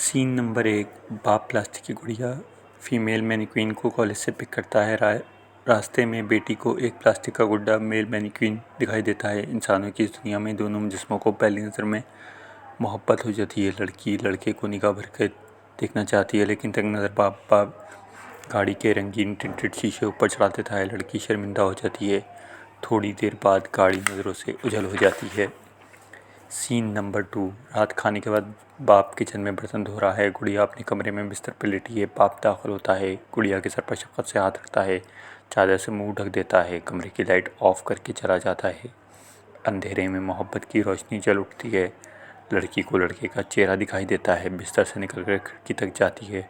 Scene number 1। बाप plastic की गुड़िया फीमेल मैनीक्वीन को कॉलेज से पिक करता है। रास्ते में बेटी को एक प्लास्टिक का गुड्डा मेल मैनीक्वीन दिखाई देता है। इंसानों की इस दुनिया में दोनों जिस्मों को पहली नज़र में मोहब्बत हो जाती है। लड़की लड़के को निगाह भर के देखना चाहती है, लेकिन तंग नज़र बाप गाड़ी के रंगीन टिंटेड शीशे ऊपर चढ़ा देता है। लड़की शर्मिंदा हो जाती है। थोड़ी देर बाद गाड़ी नज़रों से उजल हो जाती है। Scene number 2। रात खाने के बाद बाप किचन में बर्तन धो रहा है। गुड़िया अपने कमरे में बिस्तर पर लेटी है। बाप दाखिल होता है, गुड़िया के सर पर शफ़क़त से हाथ रखता है, चादर से मुंह ढक देता है, कमरे की लाइट ऑफ करके चला जाता है। अंधेरे में मोहब्बत की रोशनी जल उठती है। लड़की को लड़के का चेहरा दिखाई देता है। बिस्तर से निकलकर खिड़की तक जाती है।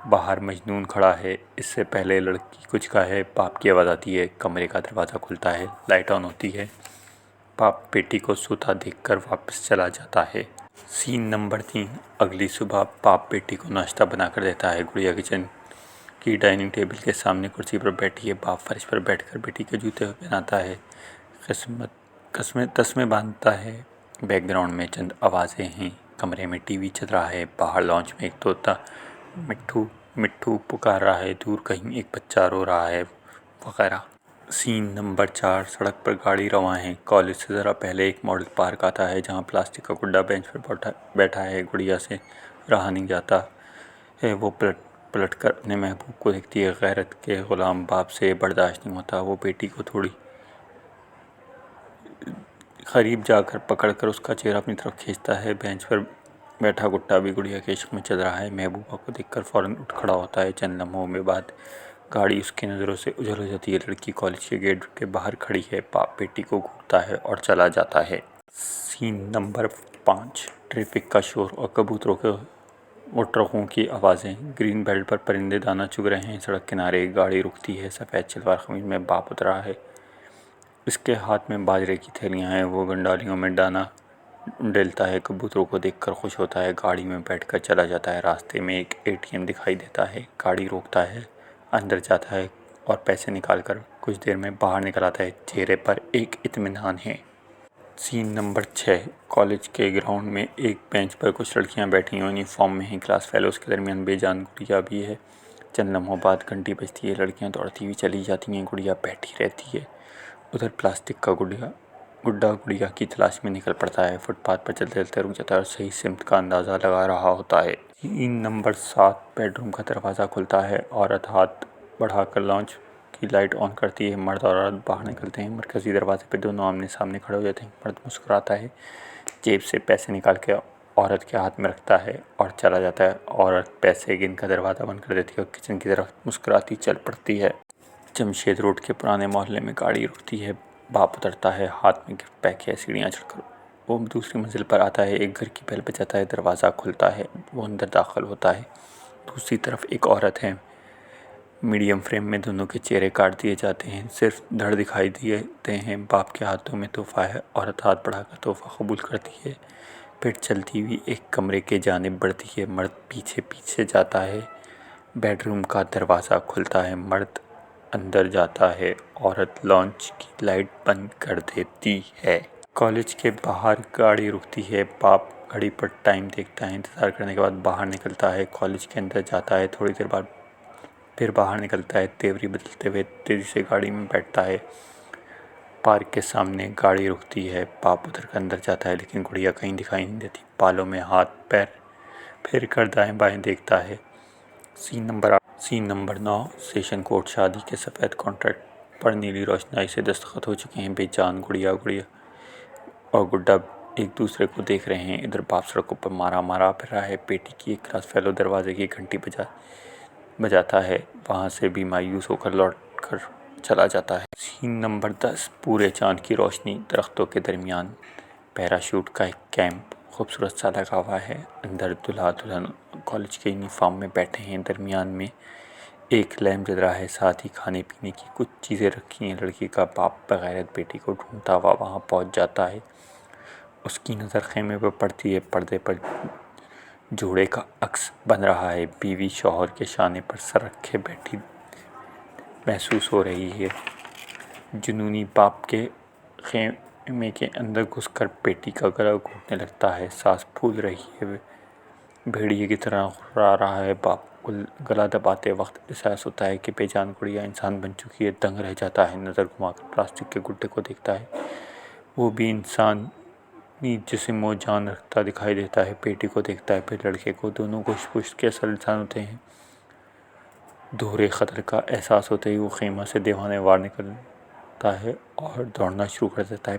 बाहर मजनून खड़ा है। इससे पहले लड़की कुछ कहे, बाप की आवाज़ आती है। कमरे का दरवाज़ा खुलता है, लाइट ऑन होती है। बाप बेटी को सोता देखकर वापस चला जाता है। Scene number 3। अगली सुबह बाप बेटी को नाश्ता बनाकर देता है। गुड़िया किचन की डाइनिंग टेबल के सामने कुर्सी पर बैठी है। बाप फर्श पर बैठकर बेटी के जूते पहनाता है, तस्मे बांधता है। बैकग्राउंड में चंद आवाज़ें हैं। कमरे में टीवी चल रहा है। बाहर लॉन्च में एक तोता मिट्ठू मिट्ठू पुकार रहा है। दूर कहीं एक बच्चा रो रहा है, वगैरह। Scene number 4। सड़क पर गाड़ी रवां है। कॉलेज से ज़रा पहले एक मॉडल पार्क आता है, जहां प्लास्टिक का गुड्डा बेंच पर बैठा है। गुड़िया से रहा नहीं जाता है। वो पलट कर अपने महबूब को देखती है। गैरत के गुलाम बाप से बर्दाश्त नहीं होता। वो बेटी को थोड़ी करीब जाकर पकड़कर उसका चेहरा अपनी तरफ खींचता है। बेंच पर बैठा गुड्डा भी गुड़िया के इश्क में चल रहा है। महबूबा को देखकर फ़ौरन उठ खड़ा होता है। चंद लम्हों में बाद गाड़ी उसकी नज़रों से उजल हो जाती है। लड़की कॉलेज के गेट के बाहर खड़ी है। बाप बेटी को घूरता है और चला जाता है। Scene number 5। ट्रैफिक का शोर और कबूतरों के और ट्रकों की आवाज़ें। ग्रीन बेल्ट पर परिंदे दाना चुग रहे हैं। सड़क किनारे एक गाड़ी रुकती है। सफ़ेद शलवार कमीज में बाप उतरा है। इसके हाथ में बाजरे की थैलियाँ हैं। वो गंडालियों में दाना डेलता है। कबूतरों को देखकर खुश होता है। गाड़ी में बैठकर चला जाता है। रास्ते में एक एटीएम दिखाई देता है। गाड़ी रोकता है, अंदर जाता है और पैसे निकालकर कुछ देर में बाहर निकल आता है। चेहरे पर एक इत्मीनान है। Scene number 6। कॉलेज के ग्राउंड में एक बेंच पर कुछ लड़कियां बैठी यूनिफॉर्म में हैं। क्लास फेलोज़ के दरमियान बेजान गुड़िया भी है। चंद लम्हों बाद घंटी बजती है। लड़कियां दौड़ती हुई चली जाती हैं। गुड़िया बैठी रहती है। उधर प्लास्टिक का गुड्डा गुड़िया की तलाश में निकल पड़ता है। फुटपाथ पर चलते चलते रुक जाता है और सही सिमत का अंदाज़ा लगा रहा होता है। Scene number 7। बेडरूम का दरवाज़ा खुलता है। औरत हाथ बढ़ाकर लॉन्च की लाइट ऑन करती है। मर्द और औरत बाहर निकलते हैं। मरकज़ी दरवाजे पर दोनों आमने सामने खड़े हो जाते हैं। मर्द मुस्कुराता है, जेब से पैसे निकाल के औरत के हाथ में रखता है और चला जाता है। औरत पैसे गिनकर दरवाज़ा बंद कर देती है और किचन की तरफ मुस्कुराती चल पड़ती है। जमशेद रोड के पुराने मोहल्ले में गाड़ी रुकती है। बाप उतरता है, हाथ में गिफ्ट पैक है। सीढ़ियाँ चढ़कर वो दूसरी मंजिल पर आता है। एक घर की बेल बजाता है। दरवाज़ा खुलता है। वो अंदर दाखिल होता है। दूसरी तरफ एक औरत है। मीडियम फ्रेम में दोनों के चेहरे काट दिए जाते हैं। सिर्फ धड़ दिखाई देते हैं। बाप के हाथों में तोहफा है। औरत हाथ बढ़ाकर तोहफा कबूल करती है। फिर चलती हुई एक कमरे के जानिब बढ़ती है। मर्द पीछे पीछे जाता है। बेडरूम का दरवाज़ा खुलता है। मर्द अंदर जाता है। औरत लॉन्च की लाइट बंद कर देती है। कॉलेज के बाहर गाड़ी रुकती है। बाप घड़ी पर टाइम देखता है। इंतज़ार करने के बाद बाहर निकलता है। कॉलेज के अंदर जाता है। थोड़ी देर बाद फिर बाहर निकलता है। तेवरी बदलते हुए तेज़ी से गाड़ी में बैठता है। पार्क के सामने गाड़ी रुकती है। बाप उधर कर अंदर जाता है, लेकिन गुड़िया कहीं दिखाई नहीं देती। बालों में हाथ पैर फेर कर दाएं बाएं देखता है। Scene number 9। Session court. शादी के सफ़ेद कॉन्ट्रैक्ट पर नीली रोशनाई से दस्तखत हो चुके हैं। बेजान गुड़िया और गुड्डा एक दूसरे को देख रहे हैं। इधर बाप सड़कों पर मारा फिर रहा है। बेटी की एक क्लास फेलो दरवाजे की घंटी बजाता है। वहाँ से भी मायूस होकर लौट कर चला जाता है। Scene number 10। पूरे चांद की रोशनी। दरख्तों के दरमियान पैराशूट का एक कैंप खूबसूरत सा लगा हुआ है। अंदर दूल्हा दुल्हन कॉलेज के यूनिफॉर्म में बैठे हैं। दरमियान में एक लैंप जल रहा है। साथ ही खाने पीने की कुछ चीज़ें रखी हैं। लड़की का बाप बगैरत बेटी को ढूंढता हुआ वहाँ पहुँच जाता है। उसकी नज़र खेमे पर पड़ती है। पर्दे पर जोड़े का अक्स बन रहा है। बीवी शौहर के शाने पर सर रखे बैठी महसूस हो रही है। जुनूनी बाप के खेमे के अंदर घुसकर बेटी का गला घोंटने लगता है। सांस फूल रही है। भेड़िए की तरह हुर्रा रहा है। बाप को गला दबाते वक्त एहसास होता है कि बेजान गुड़िया इंसान बन चुकी है। दंग रह जाता है, नज़र घुमाकर प्लास्टिक के गुड्डे को देखता है। वो भी इंसान जिस्म और जान रखता दिखाई देता है। बेटी को देखता है, फिर लड़के को। दोनों पुष्ट के असल इंसान होते हैं। दोहरे खतरे का एहसास होते ही वो खेमा से दीवाने वार निकलता है और दौड़ना शुरू कर देता है।